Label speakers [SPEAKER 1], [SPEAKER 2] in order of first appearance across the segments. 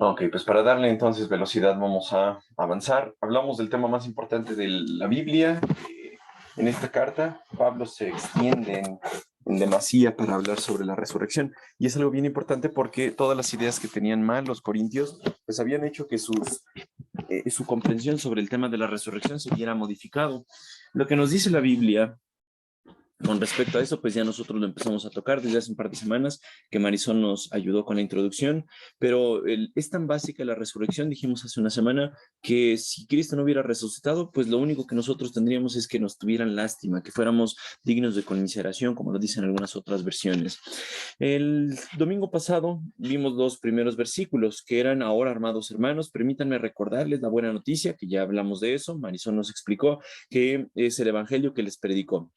[SPEAKER 1] Ok, pues para darle entonces velocidad vamos a avanzar. Hablamos del tema más importante de la Biblia. En esta carta, Pablo se extiende en demasía para hablar sobre la resurrección. Y es algo bien importante porque todas las ideas que tenían mal los corintios, pues habían hecho que su comprensión sobre el tema de la resurrección se viera modificado. Lo que nos dice la Biblia con respecto a eso, pues ya nosotros lo empezamos a tocar desde hace un par de semanas, que Marisol nos ayudó con la introducción, pero es tan básica la resurrección, dijimos hace una semana, que si Cristo no hubiera resucitado, pues lo único que nosotros tendríamos es que nos tuvieran lástima, que fuéramos dignos de conmiseración, como lo dicen algunas otras versiones. El domingo pasado vimos los primeros versículos, que eran: ahora, armados hermanos, permítanme recordarles la buena noticia, que ya hablamos de eso, Marisol nos explicó que es el evangelio que les predicó.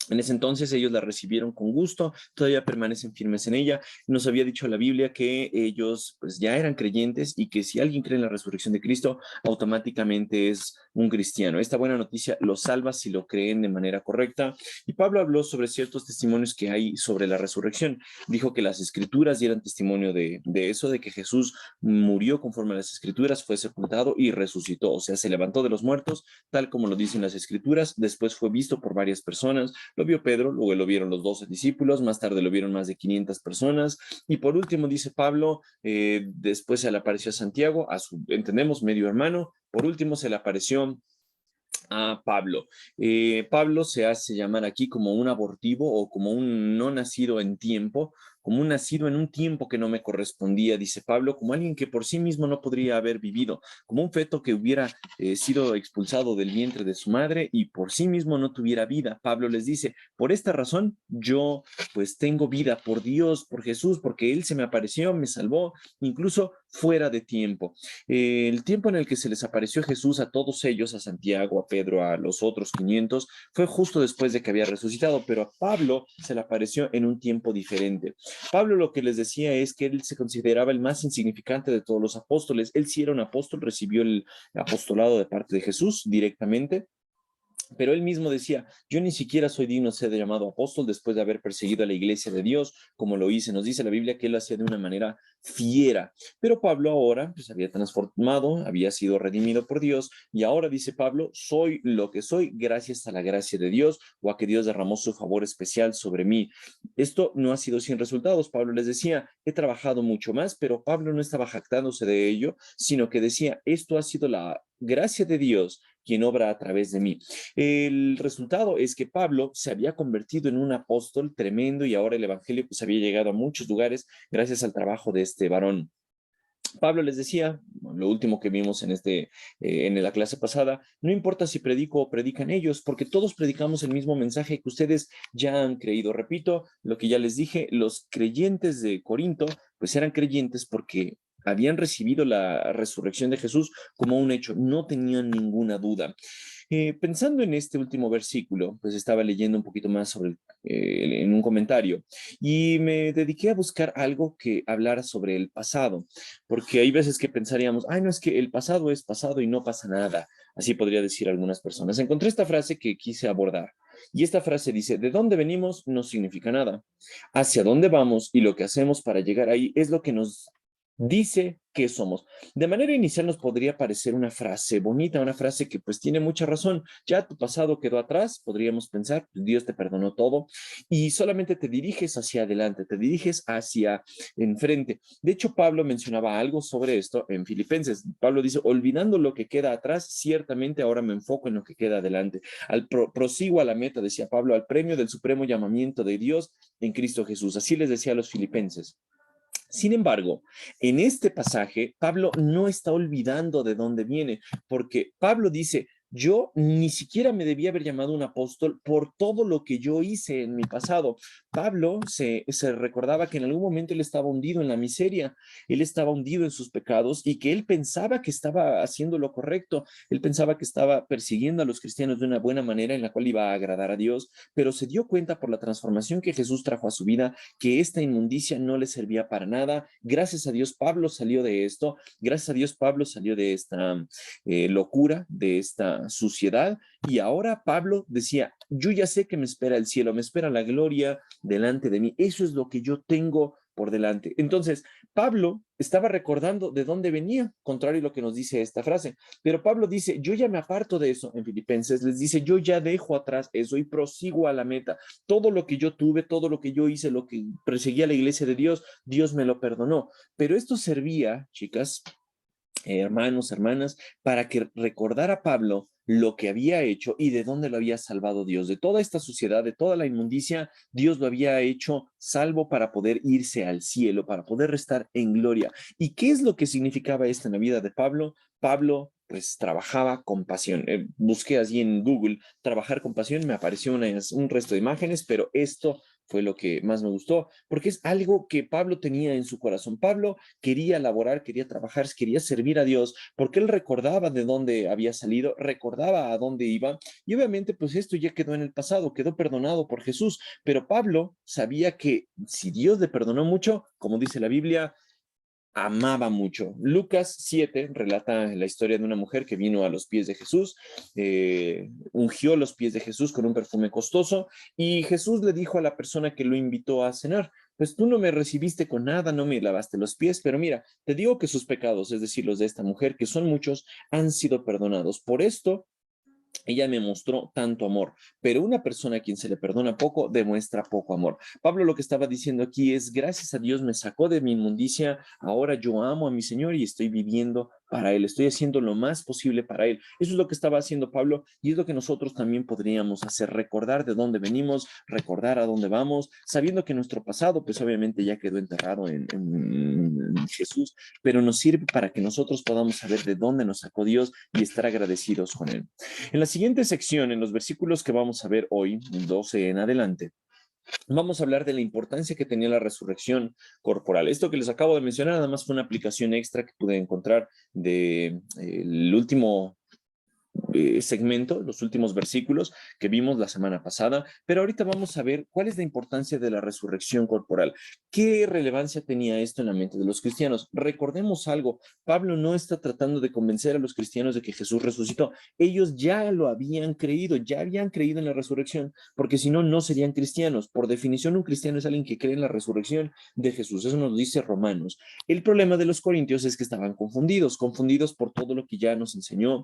[SPEAKER 1] En ese entonces ellos la recibieron con gusto, todavía permanecen firmes en ella. Nos había dicho la Biblia que ellos pues ya eran creyentes y que si alguien cree en la resurrección de Cristo, automáticamente es un cristiano. Esta buena noticia los salva si lo creen de manera correcta. Y Pablo habló sobre ciertos testimonios que hay sobre la resurrección. Dijo que las escrituras dieran testimonio de eso, de que Jesús murió conforme a las escrituras, fue sepultado y resucitó. O sea, se levantó de los muertos, tal como lo dicen las escrituras. Después fue visto por varias personas. Lo vio Pedro, luego lo vieron los 12 discípulos, más tarde lo vieron más de 500 personas. Y por último, dice Pablo, después se le apareció a Santiago, a su, entendemos, medio hermano. Por último, se le apareció a Pablo. Pablo se hace llamar aquí como un abortivo o como un no nacido en tiempo, como un nacido en un tiempo que no me correspondía, dice Pablo, como alguien que por sí mismo no podría haber vivido, como un feto que hubiera sido expulsado del vientre de su madre y por sí mismo no tuviera vida. Pablo les dice: por esta razón yo pues tengo vida, por Dios, por Jesús, porque Él se me apareció, me salvó, incluso fuera de tiempo. El tiempo en el que se les apareció Jesús a todos ellos, a Santiago, a Pedro, a los otros 500, fue justo después de que había resucitado, pero a Pablo se le apareció en un tiempo diferente. Pablo lo que les decía es que él se consideraba el más insignificante de todos los apóstoles. Él sí era un apóstol, recibió el apostolado de parte de Jesús directamente, pero él mismo decía: yo ni siquiera soy digno de ser llamado apóstol después de haber perseguido a la iglesia de Dios, como lo hice. Nos dice la Biblia que él lo hacía de una manera fiera. Pero Pablo ahora pues había transformado, había sido redimido por Dios, y ahora dice Pablo: soy lo que soy gracias a la gracia de Dios, o a que Dios derramó su favor especial sobre mí. Esto no ha sido sin resultados. Pablo les decía: he trabajado mucho más, pero Pablo no estaba jactándose de ello, sino que decía: esto ha sido la gracia de Dios quien obra a través de mí. El resultado es que Pablo se había convertido en un apóstol tremendo, y ahora el evangelio pues había llegado a muchos lugares gracias al trabajo de este varón. Pablo les decía, lo último que vimos en la clase pasada: no importa si predico o predican ellos, porque todos predicamos el mismo mensaje que ustedes ya han creído. Repito lo que ya les dije: los creyentes de Corinto pues eran creyentes porque habían recibido la resurrección de Jesús como un hecho, no tenían ninguna duda. Pensando en este último versículo, pues estaba leyendo un poquito más en un comentario, y me dediqué a buscar algo que hablara sobre el pasado, porque hay veces que pensaríamos: ay, no, es que el pasado es pasado y no pasa nada. Así podría decir algunas personas. Encontré esta frase que quise abordar, y esta frase dice: de dónde venimos no significa nada. Hacia dónde vamos y lo que hacemos para llegar ahí es lo que nos dice que somos. De manera inicial nos podría parecer una frase bonita, una frase que pues tiene mucha razón. Ya tu pasado quedó atrás, podríamos pensar: Dios te perdonó todo y solamente te diriges hacia adelante, te diriges hacia enfrente. De hecho, Pablo mencionaba algo sobre esto en Filipenses. Pablo dice: olvidando lo que queda atrás, ciertamente ahora me enfoco en lo que queda adelante. Prosigo a la meta, decía Pablo, al premio del supremo llamamiento de Dios en Cristo Jesús. Así les decía a los filipenses. Sin embargo, en este pasaje, Pablo no está olvidando de dónde viene, porque Pablo dice: yo ni siquiera me debía haber llamado un apóstol por todo lo que yo hice en mi pasado. Pablo se recordaba que en algún momento él estaba hundido en la miseria, él estaba hundido en sus pecados, y que él pensaba que estaba haciendo lo correcto, él pensaba que estaba persiguiendo a los cristianos de una buena manera en la cual iba a agradar a Dios, pero se dio cuenta por la transformación que Jesús trajo a su vida que esta inmundicia no le servía para nada. Gracias a Dios Pablo salió de esto, gracias a Dios Pablo salió de esta locura, de esta suciedad, y ahora Pablo decía: yo ya sé que me espera el cielo, me espera la gloria delante de mí, eso es lo que yo tengo por delante. Entonces, Pablo estaba recordando de dónde venía, contrario a lo que nos dice esta frase. Pero Pablo dice, yo ya me aparto de eso. En Filipenses les dice, yo ya dejo atrás eso y prosigo a la meta. Todo lo que yo tuve, todo lo que yo hice, lo que perseguía la iglesia de Dios, Dios me lo perdonó. Pero esto servía, chicas, hermanos, hermanas, para que recordara Pablo lo que había hecho y de dónde lo había salvado Dios. De toda esta suciedad, de toda la inmundicia, Dios lo había hecho salvo para poder irse al cielo, para poder estar en gloria. ¿Y qué es lo que significaba esto en la vida de Pablo? Pablo pues trabajaba con pasión. Busqué allí en Google, trabajar con pasión, me apareció un resto de imágenes, pero esto fue lo que más me gustó, porque es algo que Pablo tenía en su corazón. Pablo quería laborar, quería trabajar, quería servir a Dios, porque él recordaba de dónde había salido, recordaba a dónde iba, y obviamente pues esto ya quedó en el pasado, quedó perdonado por Jesús, pero Pablo sabía que si Dios le perdonó mucho, como dice la Biblia, amaba mucho. Lucas 7 relata la historia de una mujer que vino a los pies de Jesús, ungió los pies de Jesús con un perfume costoso y Jesús le dijo a la persona que lo invitó a cenar, pues tú no me recibiste con nada, no me lavaste los pies, pero mira, te digo que sus pecados, es decir, los de esta mujer, que son muchos, han sido perdonados. Por esto ella me mostró tanto amor, pero una persona a quien se le perdona poco demuestra poco amor. Pablo lo que estaba diciendo aquí es, gracias a Dios me sacó de mi inmundicia, ahora yo amo a mi Señor y estoy viviendo para Él, estoy haciendo lo más posible para Él. Eso es lo que estaba haciendo Pablo y es lo que nosotros también podríamos hacer, recordar de dónde venimos, recordar a dónde vamos, sabiendo que nuestro pasado pues obviamente ya quedó enterrado en Jesús, pero nos sirve para que nosotros podamos saber de dónde nos sacó Dios y estar agradecidos con Él. En la siguiente sección, en los versículos que vamos a ver hoy, 12 en adelante, vamos a hablar de la importancia que tenía la resurrección corporal. Esto que les acabo de mencionar nada más fue una aplicación extra que pude encontrar del último segmento, los últimos versículos que vimos la semana pasada, pero ahorita vamos a ver cuál es la importancia de la resurrección corporal. ¿Qué relevancia tenía esto en la mente de los cristianos? Recordemos algo, Pablo no está tratando de convencer a los cristianos de que Jesús resucitó. Ellos ya lo habían creído, ya habían creído en la resurrección, porque si no, no serían cristianos. Por definición, un cristiano es alguien que cree en la resurrección de Jesús. Eso nos dice Romanos. El problema de los corintios es que estaban confundidos por todo lo que ya nos enseñó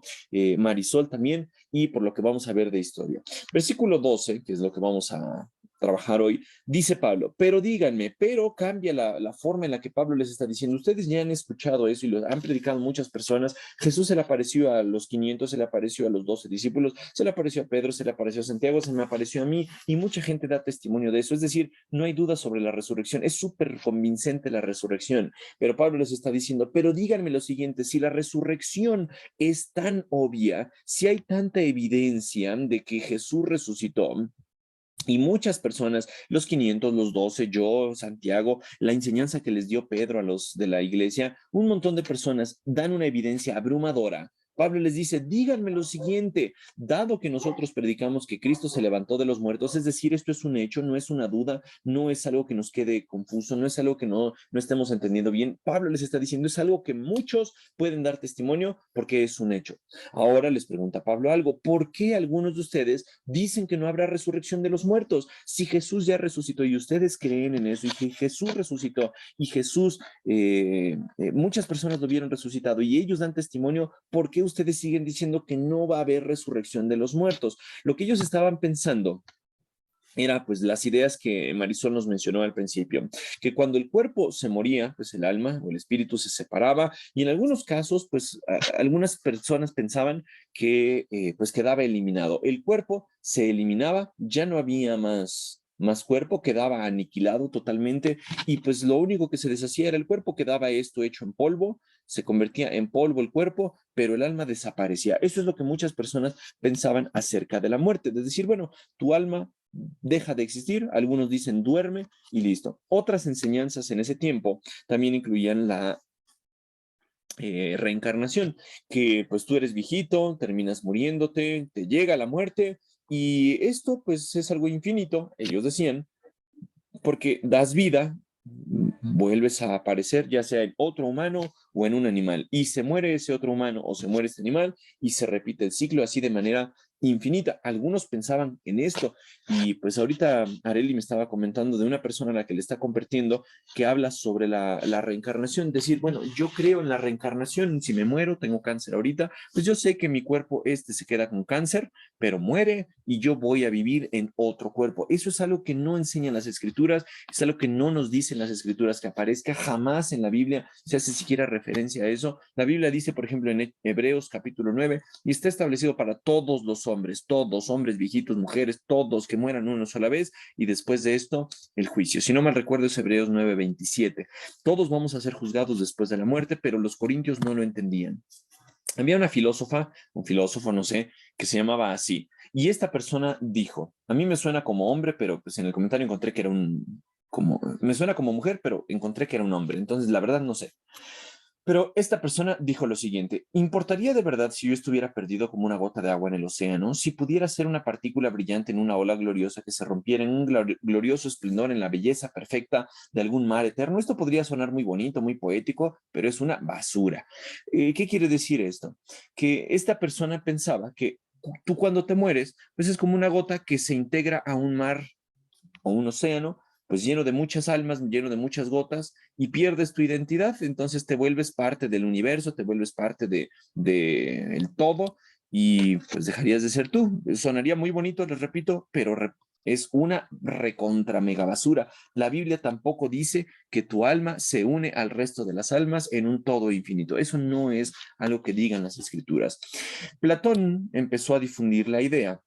[SPEAKER 1] Marisol también, y por lo que vamos a ver de historia. Versículo 12, que es lo que vamos a trabajar hoy, dice Pablo, pero díganme, pero cambia la forma en la que Pablo les está diciendo. Ustedes ya han escuchado eso y lo han predicado muchas personas. Jesús se le apareció a los 500, se le apareció a los 12 discípulos, se le apareció a Pedro, se le apareció a Santiago, se me apareció a mí, y mucha gente da testimonio de eso. Es decir, no hay duda sobre la resurrección. Es súper convincente la resurrección, pero Pablo les está diciendo, pero díganme lo siguiente, si la resurrección es tan obvia, si hay tanta evidencia de que Jesús resucitó, y muchas personas, los 500, los 12, yo, Santiago, la enseñanza que les dio Pedro a los de la iglesia, un montón de personas dan una evidencia abrumadora. Pablo les dice, díganme lo siguiente, dado que nosotros predicamos que Cristo se levantó de los muertos, es decir, esto es un hecho, no es una duda, no es algo que nos quede confuso, no es algo que no estemos entendiendo bien. Pablo les está diciendo, es algo que muchos pueden dar testimonio porque es un hecho. Ahora les pregunta Pablo algo, ¿por qué algunos de ustedes dicen que no habrá resurrección de los muertos? Si Jesús ya resucitó y ustedes creen en eso y que Jesús resucitó y Jesús, muchas personas lo vieron resucitado y ellos dan testimonio, ¿por qué ustedes siguen diciendo que no va a haber resurrección de los muertos? Lo que ellos estaban pensando era pues las ideas que Marisol nos mencionó al principio, que cuando el cuerpo se moría, pues el alma o el espíritu se separaba y en algunos casos pues algunas personas pensaban que pues quedaba eliminado. El cuerpo se eliminaba, ya no había más cuerpo, quedaba aniquilado totalmente y pues lo único que se deshacía era el cuerpo, quedaba esto hecho en polvo, se convertía en polvo el cuerpo, pero el alma desaparecía. Eso es lo que muchas personas pensaban acerca de la muerte, es decir, bueno, tu alma deja de existir, algunos dicen duerme y listo. Otras enseñanzas en ese tiempo también incluían la reencarnación, que pues tú eres viejito, terminas muriéndote, te llega la muerte y esto pues es algo infinito, ellos decían, porque das vida, vuelves a aparecer ya sea en otro humano o en un animal y se muere ese otro humano o se muere este animal y se repite el ciclo así de manera infinita. Algunos pensaban en esto y pues ahorita Areli me estaba comentando de una persona a la que le está convirtiendo que habla sobre la reencarnación, decir, bueno, yo creo en la reencarnación, si me muero, tengo cáncer ahorita, pues yo sé que mi cuerpo se queda con cáncer, pero muere y yo voy a vivir en otro cuerpo. Eso es algo que no enseñan las escrituras, es algo que no nos dicen las escrituras que aparezca jamás en la Biblia, se hace siquiera referencia a eso. La Biblia dice, por ejemplo, en Hebreos capítulo 9, y está establecido para todos los hombres, todos, hombres, viejitos, mujeres, todos que mueran una sola vez, y después de esto, el juicio. Si no mal recuerdo, es Hebreos 9:27. Todos vamos a ser juzgados después de la muerte, pero los corintios no lo entendían. Había una filósofa, un filósofo, no sé, que se llamaba así. Y esta persona dijo, a mí me suena como hombre, pero pues en el comentario encontré que era me suena como mujer, pero encontré que era un hombre. Entonces, la verdad no sé. Pero esta persona dijo lo siguiente: ¿importaría de verdad si yo estuviera perdido como una gota de agua en el océano? Si pudiera ser una partícula brillante en una ola gloriosa que se rompiera en un glorioso esplendor en la belleza perfecta de algún mar eterno. Esto podría sonar muy bonito, muy poético, pero es una basura. ¿Qué quiere decir esto? Que esta persona pensaba que tú cuando te mueres, pues es como una gota que se integra a un mar o un océano, pues lleno de muchas almas, lleno de muchas gotas, y pierdes tu identidad, entonces te vuelves parte del universo, te vuelves parte de el todo, y pues dejarías de ser tú. Sonaría muy bonito, les repito, pero es una recontra mega basura. La Biblia tampoco dice que tu alma se une al resto de las almas en un todo infinito. Eso no es algo que digan las escrituras. Platón empezó a difundir la idea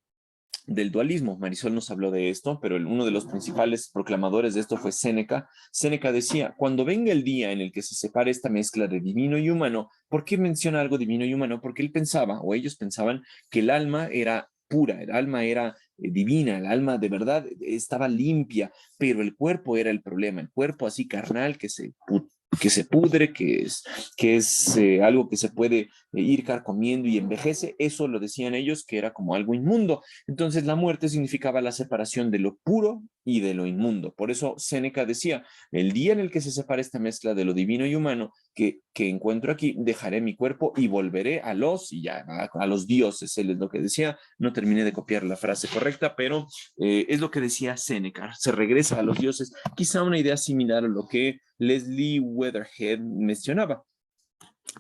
[SPEAKER 1] del dualismo. Marisol nos habló de esto, pero uno de los principales proclamadores de esto fue Séneca. Séneca decía, cuando venga el día en el que se separe esta mezcla de divino y humano, ¿por qué menciona algo divino y humano? Porque él pensaba, o ellos pensaban, que el alma era pura, el alma era divina, el alma de verdad estaba limpia, pero el cuerpo era el problema, el cuerpo así carnal que se pudre, que es algo que se puede ir carcomiendo y envejece. Eso lo decían ellos que era como algo inmundo. Entonces la muerte significaba la separación de lo puro y de lo inmundo. Por eso Séneca decía, el día en el que se separe esta mezcla de lo divino y humano que encuentro aquí, dejaré mi cuerpo y volveré y ya, a los dioses. Él es lo que decía. No terminé de copiar la frase correcta, pero es lo que decía Séneca. Se regresa a los dioses. Quizá una idea similar a lo que Leslie Weatherhead mencionaba.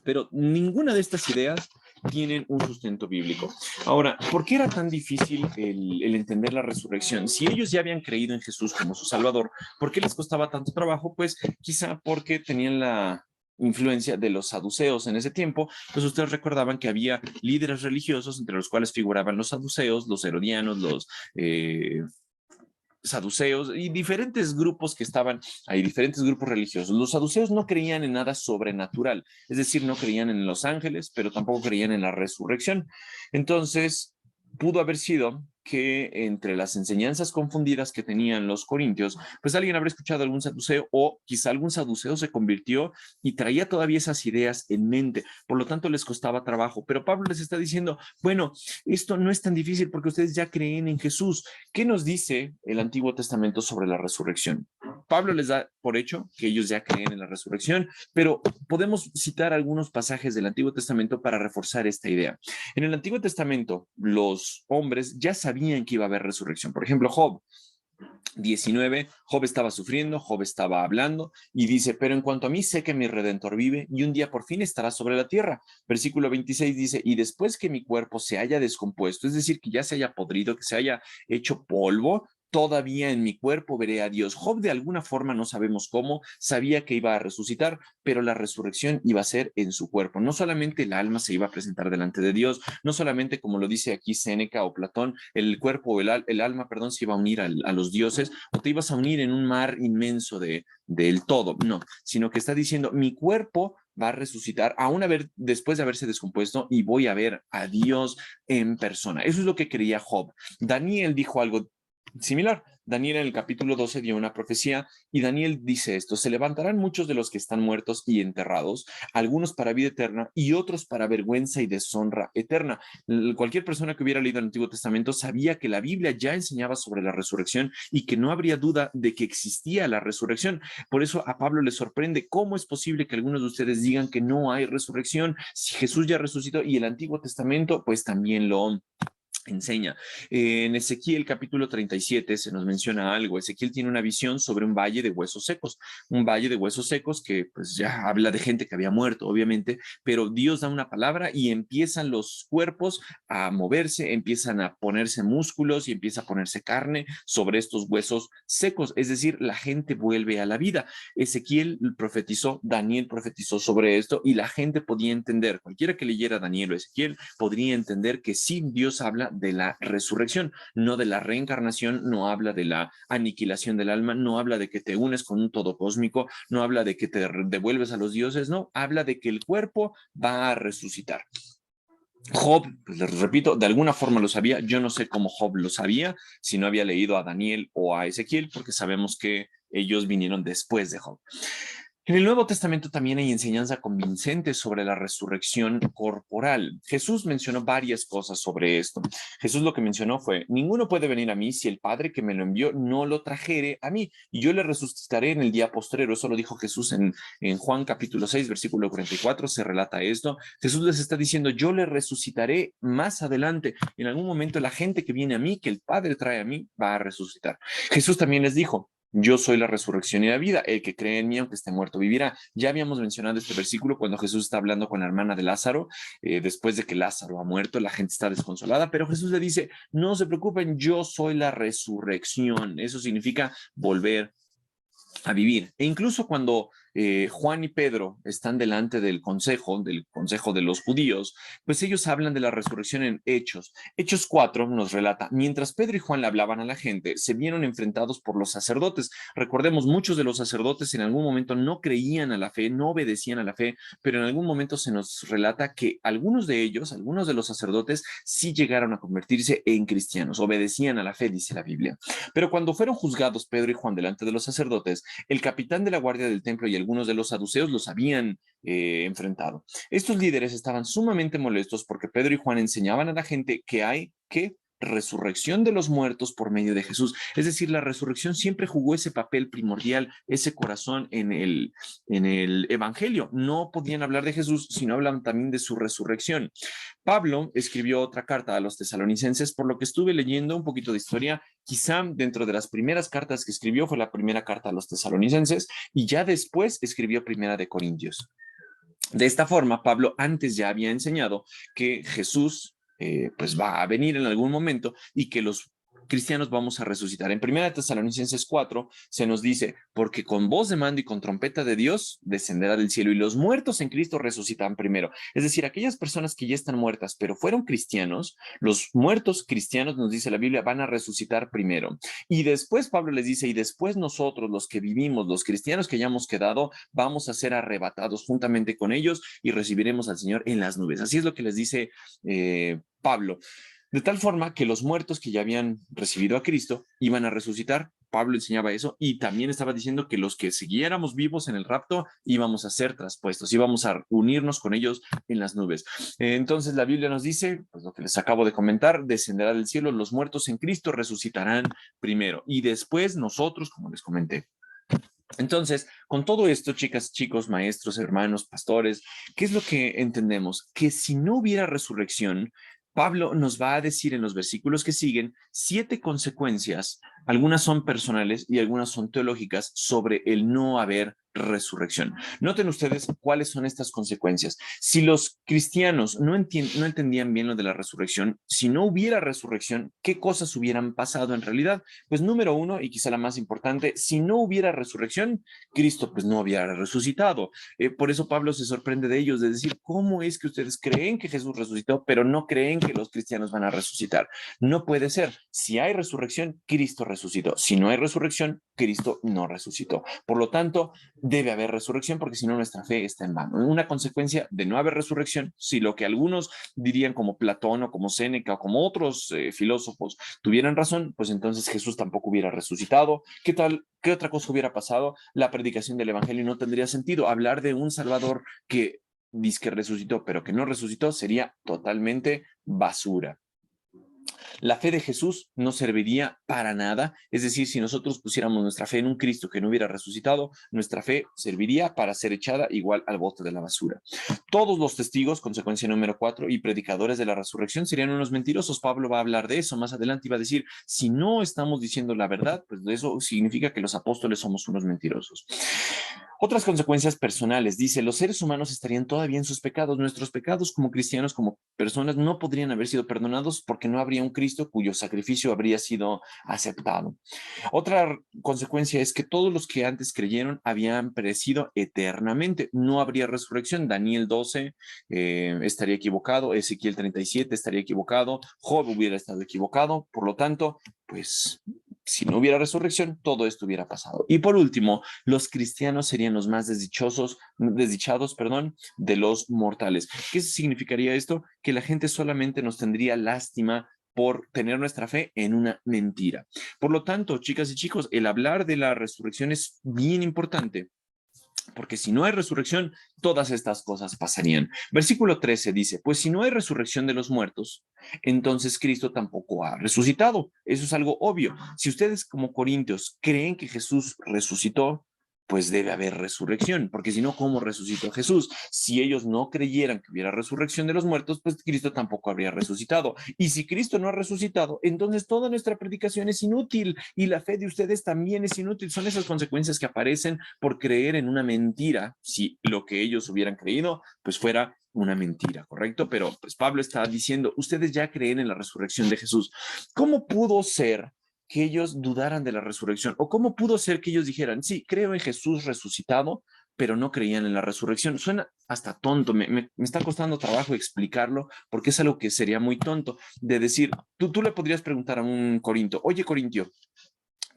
[SPEAKER 1] Pero ninguna de estas ideas tienen un sustento bíblico. Ahora, ¿por qué era tan difícil el entender la resurrección? Si ellos ya habían creído en Jesús como su Salvador, ¿por qué les costaba tanto trabajo? Pues quizá porque tenían la influencia de los saduceos en ese tiempo. Pues ustedes recordaban que había líderes religiosos entre los cuales figuraban los saduceos, los herodianos, los saduceos y diferentes grupos que estaban ahí, diferentes grupos religiosos. Los saduceos no creían en nada sobrenatural, es decir, no creían en los ángeles, pero tampoco creían en la resurrección. Entonces, pudo haber sido que entre las enseñanzas confundidas que tenían los corintios, pues alguien habrá escuchado algún saduceo o quizá algún saduceo se convirtió y traía todavía esas ideas en mente, por lo tanto les costaba trabajo. Pero Pablo les está diciendo, bueno, esto no es tan difícil porque ustedes ya creen en Jesús. ¿Qué nos dice el Antiguo Testamento sobre la resurrección? Pablo les da por hecho que ellos ya creen en la resurrección, pero podemos citar algunos pasajes del Antiguo Testamento para reforzar esta idea. En el Antiguo Testamento, los hombres ya sabían que iba a haber resurrección. Por ejemplo, Job 19, Job estaba sufriendo, Job estaba hablando y dice, pero en cuanto a mí sé que mi Redentor vive y un día por fin estará sobre la tierra. Versículo 26 dice, y después que mi cuerpo se haya descompuesto, es decir, que ya se haya podrido, que se haya hecho polvo, todavía en mi cuerpo veré a Dios. Job de alguna forma, no sabemos cómo, sabía que iba a resucitar, pero la resurrección iba a ser en su cuerpo. No solamente el alma se iba a presentar delante de Dios, no solamente como lo dice aquí Séneca o Platón, el cuerpo o el alma, perdón, se iba a unir a los dioses o te ibas a unir en un mar inmenso del todo, no, sino que está diciendo mi cuerpo va a resucitar aún después de haberse descompuesto y voy a ver a Dios en persona. Eso es lo que creía Job. Daniel dijo algo similar. Daniel en el capítulo 12 dio una profecía y Daniel dice esto, se levantarán muchos de los que están muertos y enterrados, algunos para vida eterna y otros para vergüenza y deshonra eterna. Cualquier persona que hubiera leído el Antiguo Testamento sabía que la Biblia ya enseñaba sobre la resurrección y que no habría duda de que existía la resurrección. Por eso a Pablo le sorprende cómo es posible que algunos de ustedes digan que no hay resurrección si Jesús ya resucitó y el Antiguo Testamento pues también lo enseña. En Ezequiel capítulo 37 se nos menciona algo. Ezequiel tiene una visión sobre un valle de huesos secos, un valle de huesos secos que pues ya habla de gente que había muerto, obviamente, pero Dios da una palabra y empiezan los cuerpos a moverse, empiezan a ponerse músculos y empieza a ponerse carne sobre estos huesos secos, es decir, la gente vuelve a la vida. Ezequiel profetizó, Daniel profetizó sobre esto y la gente podía entender, cualquiera que leyera Daniel o Ezequiel podría entender que sí, Dios habla de la resurrección, no de la reencarnación, no habla de la aniquilación del alma, no habla de que te unes con un todo cósmico, no habla de que te devuelves a los dioses, no, habla de que el cuerpo va a resucitar. Job, pues les repito, de alguna forma lo sabía. Yo no sé cómo Job lo sabía, si no había leído a Daniel o a Ezequiel, porque sabemos que ellos vinieron después de Job. En el Nuevo Testamento también hay enseñanza convincente sobre la resurrección corporal. Jesús mencionó varias cosas sobre esto. Jesús lo que mencionó fue, ninguno puede venir a mí si el Padre que me lo envió no lo trajere a mí, y yo le resucitaré en el día postrero. Eso lo dijo Jesús en Juan capítulo 6, versículo 44, se relata esto. Jesús les está diciendo, yo le resucitaré más adelante. En algún momento la gente que viene a mí, que el Padre trae a mí, va a resucitar. Jesús también les dijo, yo soy la resurrección y la vida. El que cree en mí, aunque esté muerto, vivirá. Ya habíamos mencionado este versículo cuando Jesús está hablando con la hermana de Lázaro. Después de que Lázaro ha muerto, la gente está desconsolada, pero Jesús le dice, no se preocupen, yo soy la resurrección. Eso significa volver a vivir. E incluso cuando Juan y Pedro están delante del consejo de los judíos, pues ellos hablan de la resurrección en Hechos. Hechos 4 nos relata, mientras Pedro y Juan le hablaban a la gente, se vieron enfrentados por los sacerdotes. Recordemos, muchos de los sacerdotes en algún momento no creían a la fe, no obedecían a la fe, pero en algún momento se nos relata que algunos de ellos, algunos de los sacerdotes, sí llegaron a convertirse en cristianos, obedecían a la fe, dice la Biblia. Pero cuando fueron juzgados Pedro y Juan delante de los sacerdotes, el capitán de la guardia del templo y algunos de los saduceos los habían enfrentado. Estos líderes estaban sumamente molestos porque Pedro y Juan enseñaban a la gente que hay que resurrección de los muertos por medio de Jesús. Es decir, la resurrección siempre jugó ese papel primordial, ese corazón en el evangelio. No podían hablar de Jesús, sino hablan también de su resurrección. Pablo escribió otra carta a los tesalonicenses, por lo que estuve leyendo un poquito de historia. Quizá dentro de las primeras cartas que escribió fue la primera carta a los tesalonicenses y ya después escribió primera de Corintios. De esta forma, Pablo antes ya había enseñado que Jesús pues va a venir en algún momento y que los cristianos vamos a resucitar. En 1 Tesalonicenses 4 se nos dice, porque con voz de mando y con trompeta de Dios descenderá del cielo y los muertos en Cristo resucitan primero. Es decir, aquellas personas que ya están muertas pero fueron cristianos, los muertos cristianos, nos dice la Biblia, van a resucitar primero. Y después Pablo les dice, y después nosotros, los que vivimos, los cristianos que hayamos quedado, vamos a ser arrebatados juntamente con ellos y recibiremos al Señor en las nubes. Así es lo que les dice Pablo. De tal forma que los muertos que ya habían recibido a Cristo iban a resucitar. Pablo enseñaba eso y también estaba diciendo que los que siguiéramos vivos en el rapto íbamos a ser traspuestos, íbamos a unirnos con ellos en las nubes. Entonces la Biblia nos dice, pues lo que les acabo de comentar, descenderá del cielo, los muertos en Cristo resucitarán primero y después nosotros, como les comenté. Entonces, con todo esto, chicas, chicos, maestros, hermanos, pastores, ¿qué es lo que entendemos? Que si no hubiera resurrección, Pablo nos va a decir en los versículos que siguen 7 consecuencias, algunas son personales y algunas son teológicas, sobre el no haber resurrección. Noten ustedes cuáles son estas consecuencias. Si los cristianos no entendían bien lo de la resurrección, si no hubiera resurrección, ¿qué cosas hubieran pasado en realidad? Pues número uno, y quizá la más importante, si no hubiera resurrección, Cristo pues no hubiera resucitado. Por eso Pablo se sorprende de ellos, de decir, ¿cómo es que ustedes creen que Jesús resucitó, pero no creen que los cristianos van a resucitar? No puede ser. Si hay resurrección, Cristo resucitó. Si no hay resurrección, Cristo no resucitó. Por lo tanto, debe haber resurrección porque si no nuestra fe está en vano. Una consecuencia de no haber resurrección, si lo que algunos dirían como Platón o como Séneca o como otros filósofos tuvieran razón, pues entonces Jesús tampoco hubiera resucitado. ¿Qué tal? ¿Qué otra cosa hubiera pasado? La predicación del evangelio no tendría sentido. Hablar de un Salvador que dice que resucitó, pero que no resucitó, sería totalmente basura.
[SPEAKER 2] La fe de Jesús no serviría para nada, es decir, si nosotros pusiéramos nuestra fe en un Cristo que no hubiera resucitado, nuestra fe serviría para ser echada igual al bote de la basura. Todos los testigos, consecuencia número 4, y predicadores de la resurrección serían unos mentirosos. Pablo va a hablar de eso más adelante y va a decir, si no estamos diciendo la verdad, pues eso significa que los apóstoles somos unos mentirosos. Otras consecuencias personales, dice, los seres humanos estarían todavía en sus pecados. Nuestros pecados como cristianos, como personas, no podrían haber sido perdonados porque no habría un Cristo cuyo sacrificio habría sido aceptado. Otra consecuencia es que todos los que antes creyeron habían perecido eternamente. No habría resurrección. Daniel 12 estaría equivocado, Ezequiel 37 estaría equivocado, Job hubiera estado equivocado. Por lo tanto, pues si no hubiera resurrección, todo esto hubiera pasado. Y por último, los cristianos serían los más desdichados, de los mortales. ¿Qué significaría esto? Que la gente solamente nos tendría lástima por tener nuestra fe en una mentira. Por lo tanto, chicas y chicos, el hablar de la resurrección es bien importante, porque si no hay resurrección, todas estas cosas pasarían. Versículo 13 dice, pues si no hay resurrección de los muertos, entonces Cristo tampoco ha resucitado. Eso es algo obvio. Si ustedes como corintios creen que Jesús resucitó, pues debe haber resurrección, porque si no, ¿cómo resucitó Jesús? Si ellos no creyeran que hubiera resurrección de los muertos, pues Cristo tampoco habría resucitado. Y si Cristo no ha resucitado, entonces toda nuestra predicación es inútil y la fe de ustedes también es inútil. Son esas consecuencias que aparecen por creer en una mentira, si lo que ellos hubieran creído, pues fuera una mentira, ¿correcto? Pero pues Pablo está diciendo, ustedes ya creen en la resurrección de Jesús. ¿Cómo pudo ser que ellos dudaran de la resurrección? ¿O cómo pudo ser que ellos dijeran, sí, creo en Jesús resucitado, pero no creían en la resurrección? Suena hasta tonto, me está costando trabajo explicarlo porque es algo que sería muy tonto de decir, tú le podrías preguntar a un corinto, oye corintio,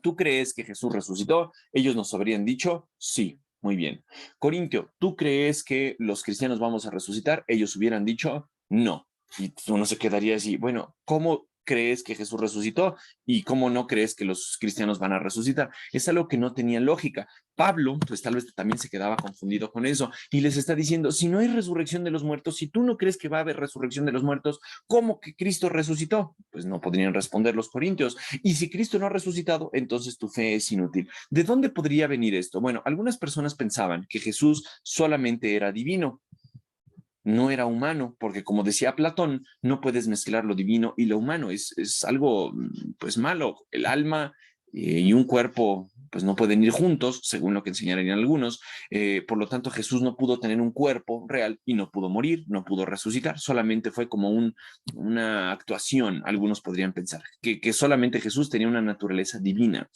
[SPEAKER 2] ¿tú crees que Jesús resucitó? Ellos nos habrían dicho, sí, muy bien. Corintio, ¿tú crees que los cristianos vamos a resucitar? Ellos hubieran dicho, no. Y uno se quedaría así, bueno, ¿cómo crees que Jesús resucitó y cómo no crees que los cristianos van a resucitar? Es algo que no tenía lógica. Pablo, pues tal vez también se quedaba confundido con eso y les está diciendo, si no hay resurrección de los muertos, si tú no crees que va a haber resurrección de los muertos, ¿cómo que Cristo resucitó? Pues no podrían responder los corintios. Y si Cristo no ha resucitado, entonces tu fe es inútil. ¿De dónde podría venir esto? Bueno, algunas personas pensaban que Jesús solamente era divino, no era humano, porque como decía Platón, no puedes mezclar lo divino y lo humano, es algo pues malo. El alma y un cuerpo pues no pueden ir juntos, según lo que enseñarían algunos. Por lo tanto, Jesús no pudo tener un cuerpo real y no pudo morir, no pudo resucitar, solamente fue como una actuación, algunos podrían pensar, que solamente Jesús tenía una naturaleza divina.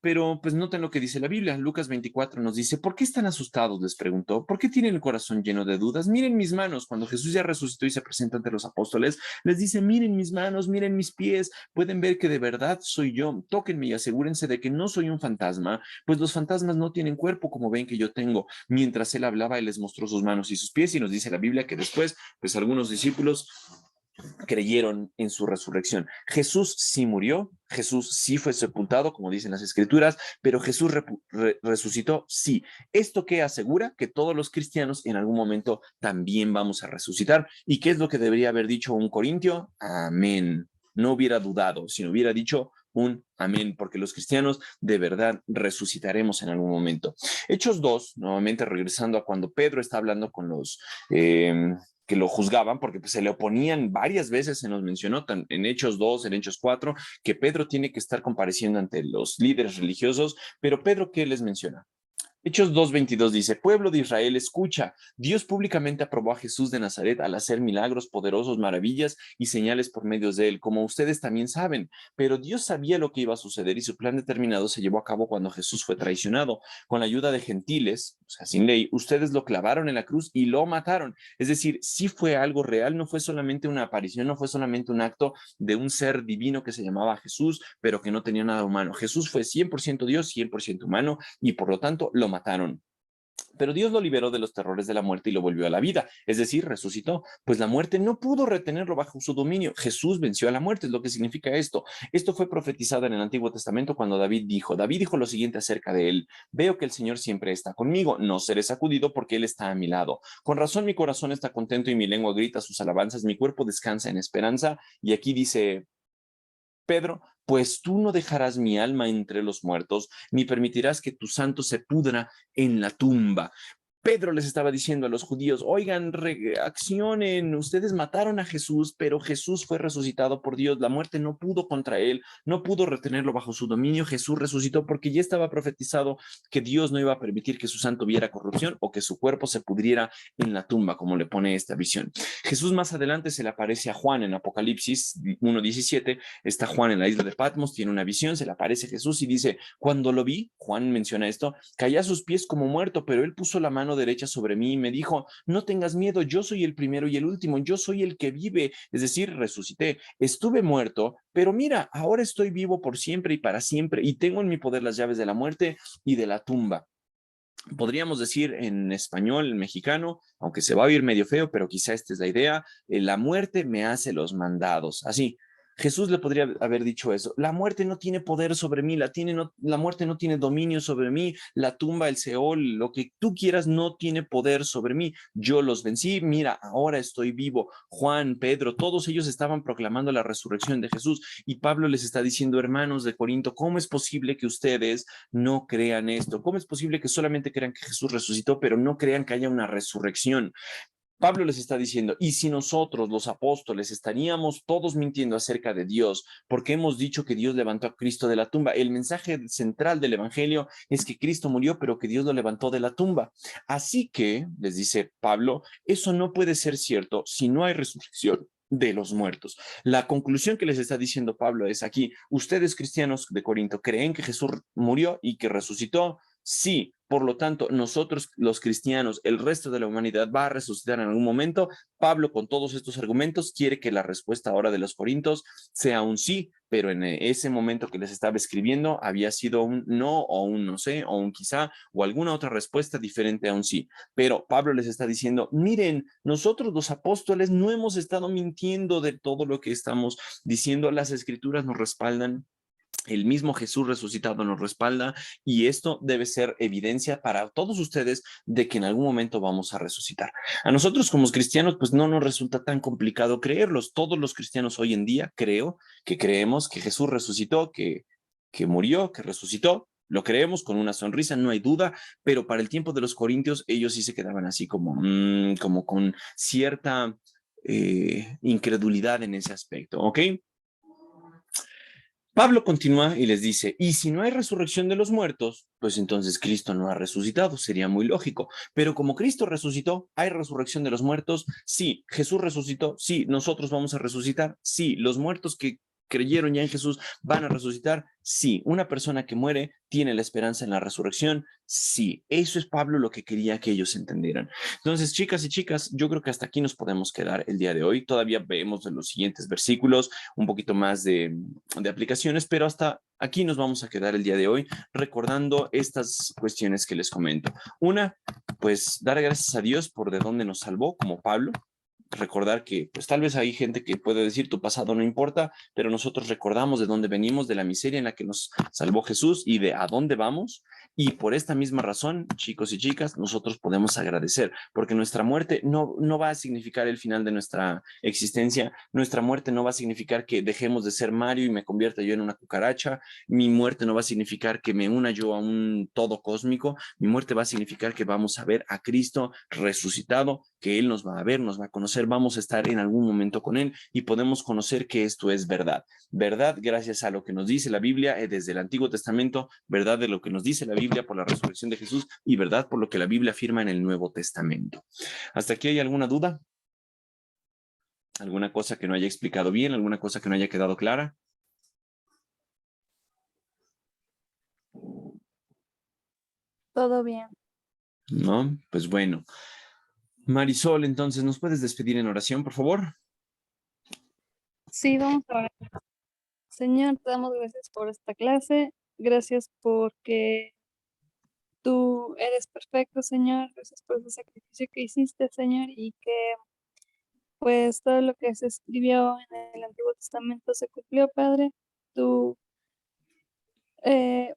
[SPEAKER 2] Pero pues noten lo que dice la Biblia. Lucas 24 nos dice, ¿por qué están asustados? Les preguntó. ¿Por qué tienen el corazón lleno de dudas? Miren mis manos. Cuando Jesús ya resucitó y se presenta ante los apóstoles, les dice, miren mis manos, miren mis pies. Pueden ver que de verdad soy yo. Tóquenme y asegúrense de que no soy un fantasma, pues los fantasmas no tienen cuerpo como ven que yo tengo. Mientras él hablaba, él les mostró sus manos y sus pies y nos dice la Biblia que después, pues algunos discípulos creyeron en su resurrección. Jesús sí murió, Jesús sí fue sepultado, como dicen las escrituras, pero Jesús resucitó, sí. ¿Esto qué asegura? Que todos los cristianos en algún momento también vamos a resucitar. ¿Y qué es lo que debería haber dicho un corintio? Amén. No hubiera dudado, sino hubiera dicho un amén, porque los cristianos de verdad resucitaremos en algún momento. Hechos 2, nuevamente regresando a cuando Pedro está hablando con los que lo juzgaban, porque pues, se le oponían varias veces, se nos mencionó en Hechos 2, en Hechos 4, que Pedro tiene que estar compareciendo ante los líderes religiosos, pero Pedro, ¿qué les menciona? Hechos 2:22 dice, pueblo de Israel, escucha, Dios públicamente aprobó a Jesús de Nazaret al hacer milagros poderosos, maravillas y señales por medios de él, como ustedes también saben, pero Dios sabía lo que iba a suceder y su plan determinado se llevó a cabo cuando Jesús fue traicionado. Con la ayuda de gentiles, o sea, sin ley, ustedes lo clavaron en la cruz y lo mataron. Es decir, sí fue algo real, no fue solamente una aparición, no fue solamente un acto de un ser divino que se llamaba Jesús, pero que no tenía nada humano. Jesús fue 100% Dios, 100% humano, y por lo tanto lo mataron. Pero Dios lo liberó de los terrores de la muerte y lo volvió a la vida, es decir, resucitó, pues la muerte no pudo retenerlo bajo su dominio. Jesús venció a la muerte, es lo que significa esto. Esto fue profetizado en el Antiguo Testamento cuando David dijo lo siguiente acerca de él, veo que el Señor siempre está conmigo, no seré sacudido porque Él está a mi lado. Con razón mi corazón está contento y mi lengua grita sus alabanzas, mi cuerpo descansa en esperanza. Y aquí dice Pedro, pues tú no dejarás mi alma entre los muertos, ni permitirás que tu santo se pudra en la tumba. Pedro les estaba diciendo a los judíos, oigan, reaccionen, ustedes mataron a Jesús, pero Jesús fue resucitado por Dios, la muerte no pudo contra él, no pudo retenerlo bajo su dominio, Jesús resucitó porque ya estaba profetizado que Dios no iba a permitir que su santo viera corrupción o que su cuerpo se pudriera en la tumba, como le pone esta visión. Jesús más adelante se le aparece a Juan en Apocalipsis 1:17, está Juan en la isla de Patmos, tiene una visión, se le aparece Jesús y dice, cuando lo vi, Juan menciona esto, caí a sus pies como muerto, pero él puso la mano derecha sobre mí y me dijo, no tengas miedo, yo soy el primero y el último, yo soy el que vive, es decir, resucité, estuve muerto, pero mira, ahora estoy vivo por siempre y para siempre y tengo en mi poder las llaves de la muerte y de la tumba. Podríamos decir en español mexicano, aunque se va a oír medio feo, pero quizá esta es la idea, la muerte me hace los mandados, así. Jesús le podría haber dicho eso. La muerte no tiene poder sobre mí, la muerte no tiene dominio sobre mí, la tumba, el Seol, lo que tú quieras no tiene poder sobre mí. Yo los vencí, mira, ahora estoy vivo. Juan, Pedro, todos ellos estaban proclamando la resurrección de Jesús y Pablo les está diciendo, hermanos de Corinto, ¿cómo es posible que ustedes no crean esto? ¿Cómo es posible que solamente crean que Jesús resucitó, pero no crean que haya una resurrección? Pablo les está diciendo, y si nosotros, los apóstoles, estaríamos todos mintiendo acerca de Dios, porque hemos dicho que Dios levantó a Cristo de la tumba. El mensaje central del Evangelio es que Cristo murió, pero que Dios lo levantó de la tumba. Así que, les dice Pablo, eso no puede ser cierto si no hay resurrección de los muertos. La conclusión que les está diciendo Pablo es aquí, ustedes cristianos de Corinto creen que Jesús murió y que resucitó. Sí, por lo tanto, nosotros los cristianos, el resto de la humanidad va a resucitar en algún momento. Pablo, con todos estos argumentos, quiere que la respuesta ahora de los corintios sea un sí, pero en ese momento que les estaba escribiendo había sido un no o un no sé o un quizá o alguna otra respuesta diferente a un sí. Pero Pablo les está diciendo, miren, nosotros los apóstoles no hemos estado mintiendo de todo lo que estamos diciendo, las escrituras nos respaldan. El mismo Jesús resucitado nos respalda y esto debe ser evidencia para todos ustedes de que en algún momento vamos a resucitar. A nosotros como cristianos pues no nos resulta tan complicado creerlos. Todos los cristianos hoy en día creo que creemos que Jesús resucitó, que murió, que resucitó. Lo creemos con una sonrisa, no hay duda, pero para el tiempo de los corintios ellos sí se quedaban así como con cierta incredulidad en ese aspecto, ¿ok? Pablo continúa y les dice, y si no hay resurrección de los muertos, pues entonces Cristo no ha resucitado, sería muy lógico. Pero como Cristo resucitó, ¿hay resurrección de los muertos? Sí. Jesús resucitó, sí. Nosotros vamos a resucitar, sí. Los muertos que creyeron ya en Jesús van a resucitar, sí. Una persona que muere tiene la esperanza en la resurrección, sí. Eso es Pablo lo que quería que ellos entendieran. Entonces, chicas y chicas, yo creo que hasta aquí nos podemos quedar el día de hoy. Todavía vemos en los siguientes versículos un poquito más de aplicaciones, pero hasta aquí nos vamos a quedar el día de hoy recordando estas cuestiones que les comento. Una, pues dar gracias a Dios por de dónde nos salvó, como Pablo. Recordar que pues tal vez hay gente que puede decir tu pasado no importa, pero nosotros recordamos de dónde venimos, de la miseria en la que nos salvó Jesús y de a dónde vamos. Y por esta misma razón, chicos y chicas, nosotros podemos agradecer, porque nuestra muerte no va a significar el final de nuestra existencia, nuestra muerte no va a significar que dejemos de ser Mario y me convierta yo en una cucaracha, mi muerte no va a significar que me una yo a un todo cósmico, mi muerte va a significar que vamos a ver a Cristo resucitado, que Él nos va a ver, nos va a conocer, vamos a estar en algún momento con Él y podemos conocer que esto es verdad. Verdad gracias a lo que nos dice la Biblia desde el Antiguo Testamento, verdad de lo que nos dice la Biblia por la resurrección de Jesús y verdad por lo que la Biblia afirma en el Nuevo Testamento. ¿Hasta aquí hay alguna duda? ¿Alguna cosa que no haya explicado bien? ¿Alguna cosa que no haya quedado clara?
[SPEAKER 3] Todo bien.
[SPEAKER 2] No, pues bueno. Marisol, entonces, ¿nos puedes despedir en oración, por favor?
[SPEAKER 3] Sí, vamos a ver. Señor, te damos gracias por esta clase. Gracias porque tú eres perfecto, Señor. Gracias por ese sacrificio que hiciste, Señor, y que pues todo lo que se escribió en el Antiguo Testamento se cumplió, Padre. Tú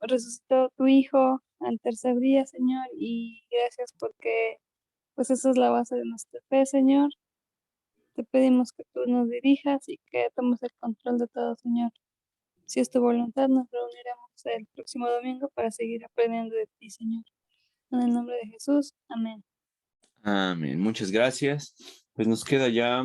[SPEAKER 3] resucitó tu Hijo al tercer día, Señor, y gracias porque pues esa es la base de nuestra fe, Señor. Te pedimos que tú nos dirijas y que tomes el control de todo, Señor. Si es tu voluntad, nos reuniremos el próximo domingo para seguir aprendiendo de ti, Señor. En el nombre de Jesús. Amén.
[SPEAKER 2] Amén. Muchas gracias. Pues nos queda ya